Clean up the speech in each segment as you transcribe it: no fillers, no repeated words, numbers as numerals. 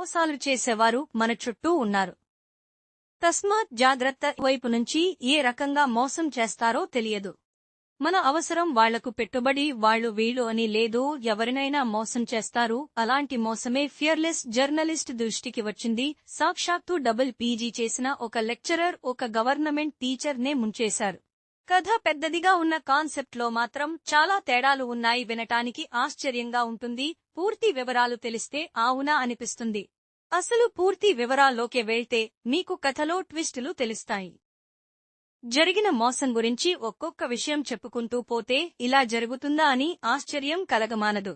మోసాలు చేసేవారు మన చుట్టూ ఉన్నారు. తస్మాత్ జాగ్రత్త. వైపు నుంచి ఏ రకంగా మోసం చేస్తారో తెలియదు. మన అవసరం వాళ్లకు పెట్టుబడి, వాళ్ళు వీళ్ళు అని లేదు. ఎవరినైనా మోసం చేస్తారు. అలాంటి మోసమే ఫియర్లెస్ జర్నలిస్ట్ దృష్టికి వచ్చింది. సాక్షాత్తు డబుల్ పీజీ చేసిన ఒక లెక్చరర్ ఒక గవర్నమెంట్ టీచర్ నే ముంచేశారు. కథ పెద్దదిగా ఉన్న కాన్సెప్ట్ లో మాత్రం చాలా తేడాలు ఉన్నాయి. వినటానికి ఆశ్చర్యంగా ఉంటుంది. పూర్తి వివరాలు తెలిస్తే అవునా అనిపిస్తుంది. అసలు పూర్తి వివరాల్లోకి వెళ్తే మీకు కథలో ట్విస్టులు తెలుస్తాయి. జరిగిన మోసం గురించి ఒక్కొక్క విషయం చెప్పుకుంటూ పోతే ఇలా జరుగుతుందా అని ఆశ్చర్యం కలగమానదు.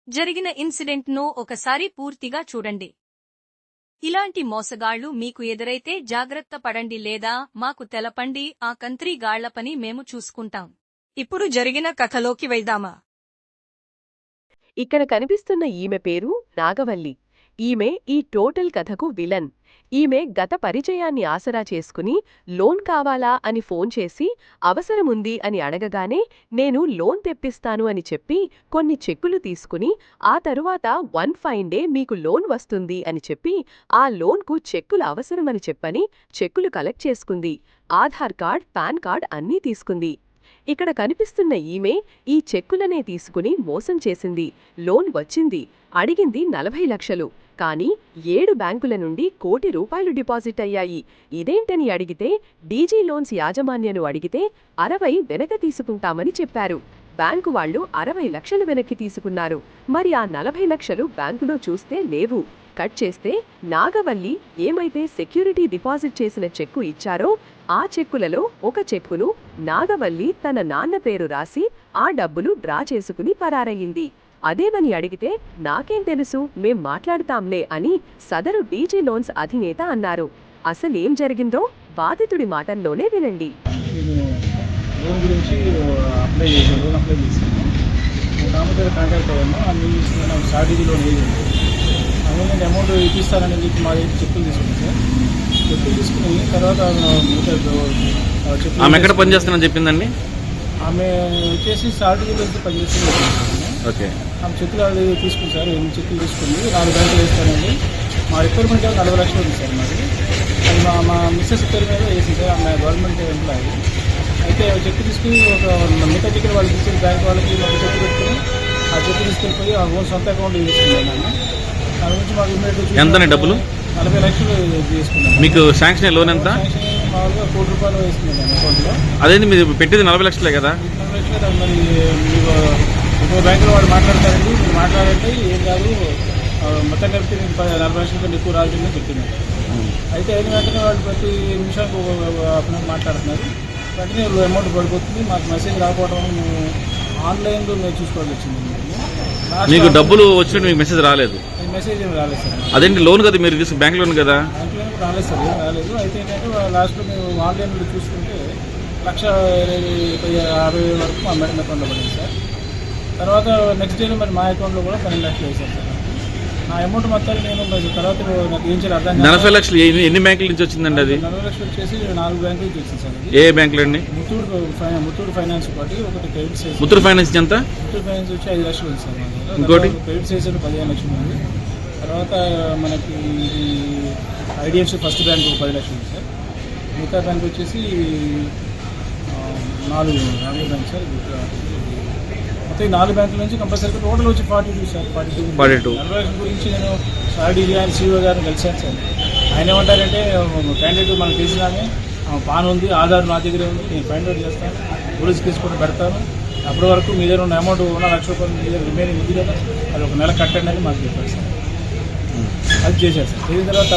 జరిగిన ఇన్సిడెంట్ ను ఒకసారి పూర్తిగా చూడండి. ఇలాంటి మోసగాళ్లు మీకు ఎదురైతే జాగ్రత్త పడండి, లేదా మాకు తెలపండి. ఆ కంత్రీ గాళ్ల పని మేము చూసుకుంటాం. ఇప్పుడు జరిగిన కథలోకి వెళ్దామా? ఇక్కడ కనిపిస్తున్న ఈమె పేరు నాగవల్లి. ఈమె ఈ టోటల్ కథకు విలన్. ఈమె గత పరిచయాన్ని ఆసరా చేసుకుని లోన్ కావాలా అని ఫోన్ చేసి అవసరముంది అని అడగగానే నేను లోన్ తెప్పిస్తాను అని చెప్పి కొన్ని చెక్కులు తీసుకుని ఆ తరువాత 1 ఫైన్ డే మీకు లోన్ వస్తుంది అని చెప్పి ఆ లోన్కు చెక్కులు అవసరమని చెప్పని చెక్కులు కలెక్ట్ చేసుకుంది. ఆధార్ కార్డ్, పాన్ కార్డ్ అన్నీ తీసుకుంది. ఇక్కడ కనిపిస్తున్న ఈమె ఈ చెక్కులనే తీసుకుని మోసం చేసింది. లోన్ వచ్చింది. అడిగింది 40 లక్షలు. కానీ 7 బ్యాంకుల నుండి ₹1 కోటి డిపాజిట్ అయ్యాయి. ఇదేంటని అడిగితే డీజీ లోన్స్ యాజమాన్యను అడిగితే 60 వెనక తీసుకుంటామని చెప్పారు. బ్యాంకు వాళ్లు 60 లక్షలు వెనక్కి తీసుకున్నారు. మరి ఆ 40 లక్షలు బ్యాంకులో చూస్తే లేవు. కట్ చేస్తే నాగవల్లి ఏమైతే సెక్యూరిటీ డిపాజిట్ చేసిన చెక్కు ఇచ్చారో ఆ చెక్కులలో ఒక చెక్కును నాగవల్లి తన నాన్న పేరు రాసి ఆ డబ్బులు డ్రా చేసుకుని పరారయ్యింది. అదేమని అడిగితే నాకేం తెలుసు, మేం మాట్లాడతాంలే అని సదరు డీజీ లోన్స్ అధినేత అన్నారు. అసలేం జరిగిందో బాధితుడి మాటల్లోనే వినండి. లోన్ గురించి అప్లై చేశాను. కాంపిటేటర్ కాంటాక్ట్ అయ్యాము. అన్ని స్ట్రాటజీ లోన్ ఏజెంట్ అదే నేను అమౌంట్ ఇప్పిస్తానని చెప్పి మా దగ్గర చెక్కులు తీసుకున్నాను సార్. చెక్కులు తీసుకుని తర్వాత ఆమె ఎక్కడ పనిచేస్తానని చెప్పిందండి? ఆమె వచ్చేసి స్ట్రాటజీ లోన్స్ పనిచేస్తుంది. ఓకే. ఆమె చెక్కులు అది తీసుకుంది సార్. 8 చెక్కులు తీసుకుంది. 4 బ్యాంకులు వేస్తానండి. మా రిక్వైర్మెంట్ 40 లక్షలు ఉంది సార్. మాది అది మా మిస్సెస్ పేరు మీద వేసింది సార్. ఆమె గవర్నమెంట్ ఎంప్లాయీ. అయితే చెక్కు తీసుకుని ఒక మిగతా చెక్కులు వాళ్ళకి ఇచ్చిన బ్యాంక్ వాళ్ళకి ఒక చెక్కు పెట్టుకుని ఆ చెక్కు తీసుకెళ్ళిపోయి ఆ ఓన్ సొంత అకౌంట్ తీసుకున్నాను. దాని గురించి మాకు ఇమీడియట్ ఎంత డబ్బులు? 40 లక్షలు తీసుకున్నాను. మీకు శాంక్షన్ లోన్ ఎంత? మామూలుగా ₹1 కోటి వేసుకున్నాను అకౌంట్లో. అదేంటి మీరు పెట్టేది 40 లక్షలే కదా? 40 లక్షలు. మరి మీకు ఇంకో బ్యాంకులో వాళ్ళు మాట్లాడతారండి. మీరు మాట్లాడంటే ఏం కాదు, మొత్తం కలిపి నేను 40 లక్షల కంటే ఎక్కువ రాజుని చెప్తున్నాను. అయితే అయిన వెంటనే వాళ్ళు ప్రతి నిమిషానికి మాట్లాడుతున్నారు. వెంటనే అమౌంట్ పడిపోతుంది. మాకు మెసేజ్ రాకపోవడం మేము ఆన్లైన్లో మేము చూసుకోవాల్సి వచ్చింది. మీకు డబ్బులు వచ్చినట్టు మీకు మెసేజ్ రాలేదు? మెసేజ్ ఏమి రాలేదు సార్. అదేంటి లోన్ కదా మీరు తీసుకు బ్యాంక్ లోన్ కదా? బ్యాంక్ లోన్ రాలేదు సార్, ఏం రాలేదు. అయితే ఏంటంటే లాస్ట్లో మేము ఆన్లైన్లో చూసుకుంటే 1,50,000 వరకు మా మేడం అకౌంట్లో పడింది సార్. తర్వాత నెక్స్ట్ డేలో మరి మా అకౌంట్లో కూడా 12 లక్షలు వేసారు సార్. నా అమౌంట్ మొత్తాన్ని నేను తర్వాత నాకు ఏం చేయాలి అర్థం. 40 లక్షలు ఎన్ని బ్యాంకుల నుంచి వచ్చిందండి అది? 40 లక్షలు వచ్చేసి 4 బ్యాంకుల నుంచి వచ్చింది సార్. ఏ బ్యాంకులు అండి? ముత్తూట్ ఫైనాన్స్ ఒకటి క్రెడిట్ సైజ్. ముత్తూట్ ఫైనాన్స్ ఎంత? ముత్తూట్ ఫైనాన్స్ వచ్చి 5 లక్షలు ఉంది సార్. ఇంకోటి క్రెడిట్ సైజ్ 15 లక్షలు ఉంది. తర్వాత మనకి ఇది ఐడిఎఫ్సి ఫస్ట్ బ్యాంక్ 10 లక్షలు ఉంది సార్. మిగతా బ్యాంక్ వచ్చేసి 4 బ్యాంక్ సార్. మొత్తం 4 బ్యాంకుల నుంచి కంపల్సరీ టోటల్ వచ్చి 42 సార్. 42 40 లక్షల గురించి నేను ఆర్డీజీ ఆయన సీఓ గారిని కలిశాను సార్. ఆయన ఏమంటారంటే క్యాండిడేట్ మనకు తెలిసినామే పాన్ ఉంది, ఆధార్ నా దగ్గరే ఉంది, నేను ఫైండ్ అవుట్ చేస్తాను, పోలీస్ కేసు కూడా పెడతాను. అప్పటి వరకు మీ దగ్గర ఉన్న అమౌంట్ ఉన్న ₹1,00,000 మీ దగ్గర రిమైనింగ్ ఉంది కదా, అది 1 నెల కట్టండి అని మాకు చెప్పారు సార్. అది చేశారు సార్. చేసిన తర్వాత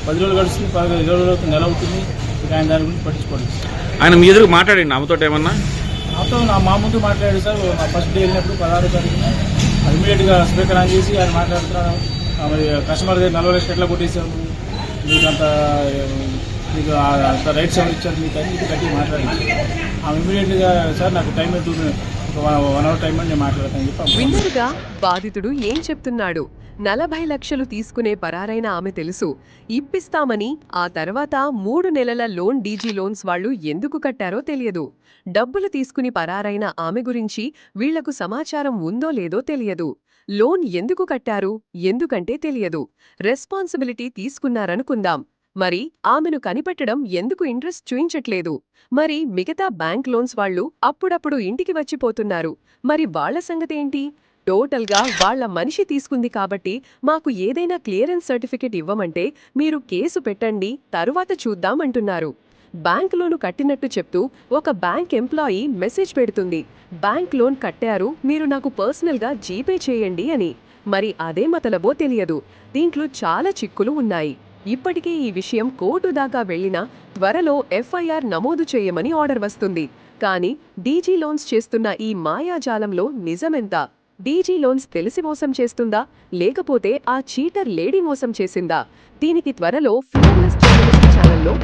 10 రోజులు గడుస్తుంది, 20 రోజులు అవుతుంది, నెల అవుతుంది. ఇక ఆయన దాని గురించి పట్టించుకోండి. ఆయన మీ ఎదురు మాట్లాడండి ఆమెతో ఏమన్నా? నాతో మా ముందు మాట్లాడాడు సార్. మా ఫస్ట్ డే వెళ్ళినప్పుడు 16వ తారీఖున ఇమీడియట్గా స్పీకర్ ఆన్ చేసి ఆయన మాట్లాడుతున్నాను. మరి కస్టమర్ దగ్గర 40 లక్షలు ఎట్లా కొట్టేసాము, మీకు మీకు అంత రైట్స్ ఎవరు ఇచ్చారు మీకు అని ఇది కట్టి మాట్లాడింది. ఆమె ఇమీడియట్గా సార్ నాకు టైం ఒక 1 అవర్ టైం అని నేను మాట్లాడతాను చెప్పి. విన్నరుగా బాధితుడు ఏం చెప్తున్నాడు? 40 లక్షలు తీసుకునే పరారైన ఆమె తెలుసు. ఇప్పిస్తామని ఆ తర్వాత 3 నెలల లోన్ డీజీ లోన్స్ వాళ్లు ఎందుకు కట్టారో తెలియదు. డబ్బులు తీసుకుని పరారైన ఆమె గురించి వీళ్లకు సమాచారం ఉందో లేదో తెలియదు. లోన్ ఎందుకు కట్టారు ఎందుకంటే తెలియదు. రెస్పాన్సిబిలిటీ తీసుకున్నారనుకుందాం. మరి ఆమెను కనిపెట్టడం ఎందుకు ఇంట్రెస్ట్ చూయించట్లేదు? మరి మిగతా బ్యాంక్ లోన్స్ వాళ్లు అప్పుడప్పుడు ఇంటికి వచ్చిపోతున్నారు. మరి వాళ్ల సంగతేంటి? టోటల్గా వాళ్ల మనిషి తీసుకుంది కాబట్టి మాకు ఏదైనా క్లియరెన్స్ సర్టిఫికెట్ ఇవ్వమంటే మీరు కేసు పెట్టండి తరువాత చూద్దాం అంటున్నారు. బ్యాంక్ లోను కట్టినట్టు చెప్తూ ఒక బ్యాంక్ ఎంప్లాయీ మెసేజ్ పెడుతుంది, బ్యాంక్ లోన్ కట్టారు, మీరు నాకు పర్సనల్గా జీపే చేయండి అని. మరి అదే మతలబో తెలియదు. దీంట్లో చాలా చిక్కులు ఉన్నాయి. ఇప్పటికే ఈ విషయం కోర్టు దాకా వెళ్లినా త్వరలో ఎఫ్ఐఆర్ నమోదు చేయమని ఆర్డర్ వస్తుంది. కానీ డీజీ లోన్స్ చేస్తున్న ఈ మాయాజాలంలో నిజమెంత? డీజీ లోన్స్ తెలిసి మోసం చేస్తుందా లేకపోతే ఆ చీటర్ లేడీ మోసం చేసిందా? దీనికి త్వరలో ఫియర్లెస్ జర్నలిస్ట్ ఛానల్లో